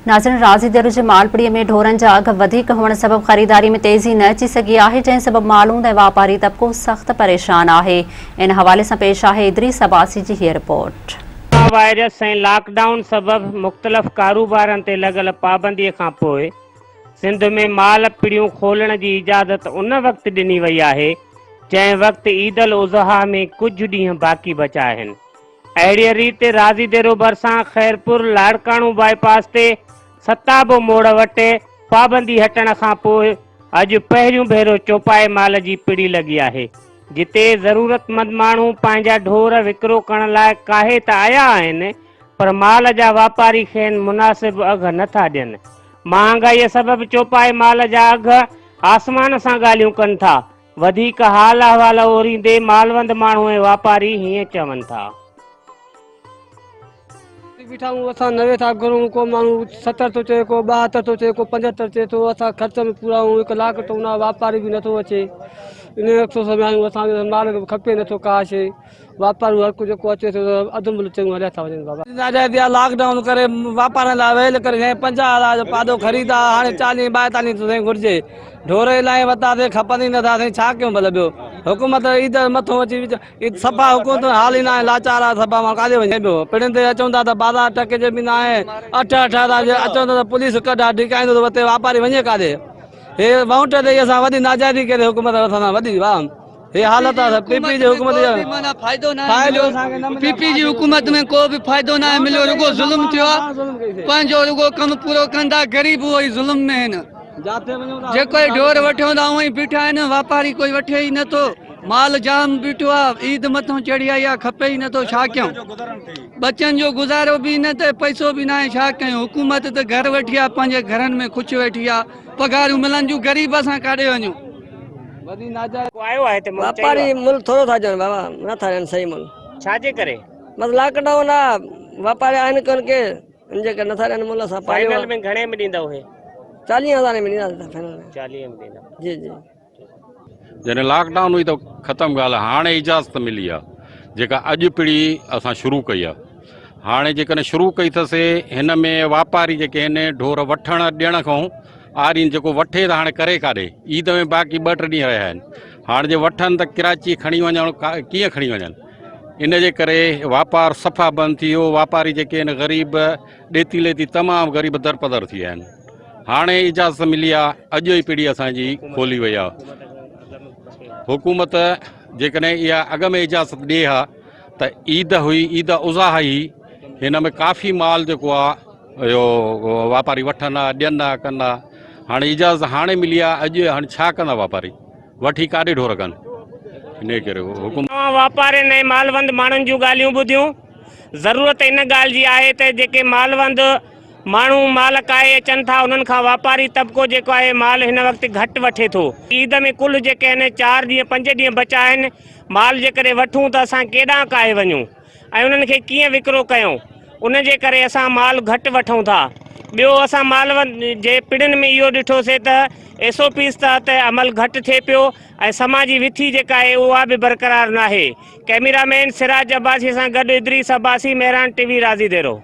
नाज़रीन, राज़ी देर जे मालपुड़ीअ में ढोरनि जा अघ वधीक हुअण सबबि ख़रीदारी में तेज़ी न अची सघी आहे, जंहिं सबबि मालून ऐं वापारी तबिको सख़्त परेशान आहे। इन हवाले सां पेश आहे इदरीस अब्बासी जी हीअ रिपोर्ट। वायरस ऐं लॉकडाउन सबबि मुख़्तलिफ़ कारोबारनि ते लॻल पाबंदीअ खां पोइ सिंध में माल पिड़ियूं खोलण जी इजाज़त उन वक़्तु ॾिनी वई आहे जंहिं वक़्तु ईद उल उज़हा में कुझु ॾींहं बाक़ी बचा आहिनि। अहिड़ीअ रीति राज़ी देरो भरिसां ख़ैरपुर लाड़काणू बाईपास ते सताबो मोड़ वटि पाबंदी हटण खां पोइ अॼु पहिरियों भेरो चौपाए माल जी पिड़ी लॻी आहे, जिते ज़रूरतमंद माण्हू पंहिंजा ढोर विकिरो करण लाइ काहे त आया आहिनि, पर माल जा वापारी खेनि मुनासिब अघ नथा ॾियनि। महांगाईअ सबबि चौपाए माल जा अघ आसमान सां ॻाल्हियूं कनि था। वधीक हाल अहवाल ओरींदे मालवंद माण्हू ऐं वापारी हीअं चवनि था। बीठा हूँ असां 90 था घुरूं, को माण्हू 70 थो चए, को 72 थो चए, को 75 चए थो। असां ख़र्च में पूरा हूं, 1 लाख टोना वापारी बि नथो अचे। इन 100 समय आहियूं, असांखे माल खपे नथो का शइ। वापारी हर कुझु जेको अचे थो अधु मुल्ह चङो हलिया था वञनि। बाबा नाजाइज़ लॉकडाउन करे वापारनि लाइ वेल करे 50,000 जो पादो ख़रीदा, हाणे 40 42 ताईं घुरिजे। ढोर इलाही वरितासीं, खपनि ई नथा, साईं छा कयूं? भले ॿियो हुकूमत ईद मथां अची सफ़ा हुकूमत हाल ई न आहे, लाचार आहे सफ़ा। मां काॾे वञे पियो? पिणनि ते अचूं था त 12 टके जे बि न आहे, 8 था अचूं था त पुलिस कढा ढिकाईंदो त वते वापारी वञे काॾे? हे वाउंट ते असां वॾी नाजाइज़ी करे हुकूमत असां वॾी वाह हे हालत आहे। पीपी जी हुकूमत पीपी जी हुकूमत में को बि फ़ाइदो न मिलियो, रुगो ज़ुल्म थियो आहे। पंहिंजो रुगो कमु पूरो कंदा, ग़रीब उहो ई ज़ुल्म में आहिनि। जेको ढोर वठूं था उहो ई बीठा आहिनि, वापारी कोई वठे ई नथो। माल जाम बीठो आहे, ईद मथां चढ़ी आई आहे, खपे ई नथो, छा कयूं? बच्चनि जो गुज़ारो बि न त पैसो बि न आहे, छा कयूं? हुकूमत त घर वेठी आहे, पंहिंजे घरनि में ख़ुशि वेठी आहे, पघारूं मिलनि जूं, ग़रीब असां काॾे वञूं? वापारी मुल्ह थोरो था ॾियनि बाबा, नथा ॾियनि सही मुल्ह। छाजे करे? बसि लॉकडाउन आहे, वापारी आहिनि कोन के, इन जे करे नथा ॾियनि मुल्ह। असां फाइनल में घणे में ॾींदा उहे? 40,000 में ॾींदा फाइनल में। 40 में ॾींदा? जी जी। जॾहिं लॉकडाउन हुई त ख़तमु ॻाल्हि आहे, हाणे इजाज़त मिली आहे जेका अॼु पीढ़ी असां शुरू कई आहे। हाणे जेकॾहिं शुरू कई अथसीं, हिन में वापारी जेके आहिनि ढोर वठण ॾियण खां आरीन जेको वठे त हाणे करे काॾे? ईद में बाक़ी 2-3 ॾींहं रहिया आहिनि। हाणे जे वठनि त किराची खणी वञणु कीअं खणी वञनि? इन जे करे वापारु सफ़ा बंदि थी वियो। वापारी जेके आहिनि ग़रीब ॾेती लेती तमामु ग़रीब दरपदर थी विया आहिनि। हाणे इजाज़त मिली आहे, अॼु ई पीढ़ी असांजी खोली वई आहे। हुकूमत जेकॾहिं इहा अॻ में इजाज़त ॾिए हा त ईद हुई, ईद उज़हा हुई, हिन में काफ़ी माल जेको आहे इहो वापारी वठंदा ॾियंदा कंदा। हाणे इजाज़त हाणे मिली आहे, अॼु हाणे छा कंदा वापारी? वठी काॾे ढोर कनि? इन करे हुकूमत वापारियुनि ऐं मालवंद माण्हुनि जूं ॻाल्हियूं ॿुधियूं। ज़रूरत इन ॻाल्हि जी आहे त जेके मालवंद माण्हू माल काए अचनि था, उन्हनि खां वापारी तबिको जेको आहे माल हिन वक़्तु घटि वठे थो। ईद में कुल जेके आहिनि 4 ॾींहं 5 ॾींहं बचा आहिनि। माल जेकॾहिं वठूं त असां केॾांहुं काए वञूं ऐं उन्हनि खे कीअं विकिरो कयूं? उन जे करे असां माल घटि वठूं था। ॿियो असां मालवंद जे पिड़ियुनि में इहो ॾिठोसीं त SOPs तहत अमल घटि थिए पियो ऐं समाजी विथी जेका आहे उहा बि बरक़रार न आहे। कैमरामैन सिराज अब्बासी सां गॾु इदरीस अब्बासी, मेहरान TV, राज़ी देरो।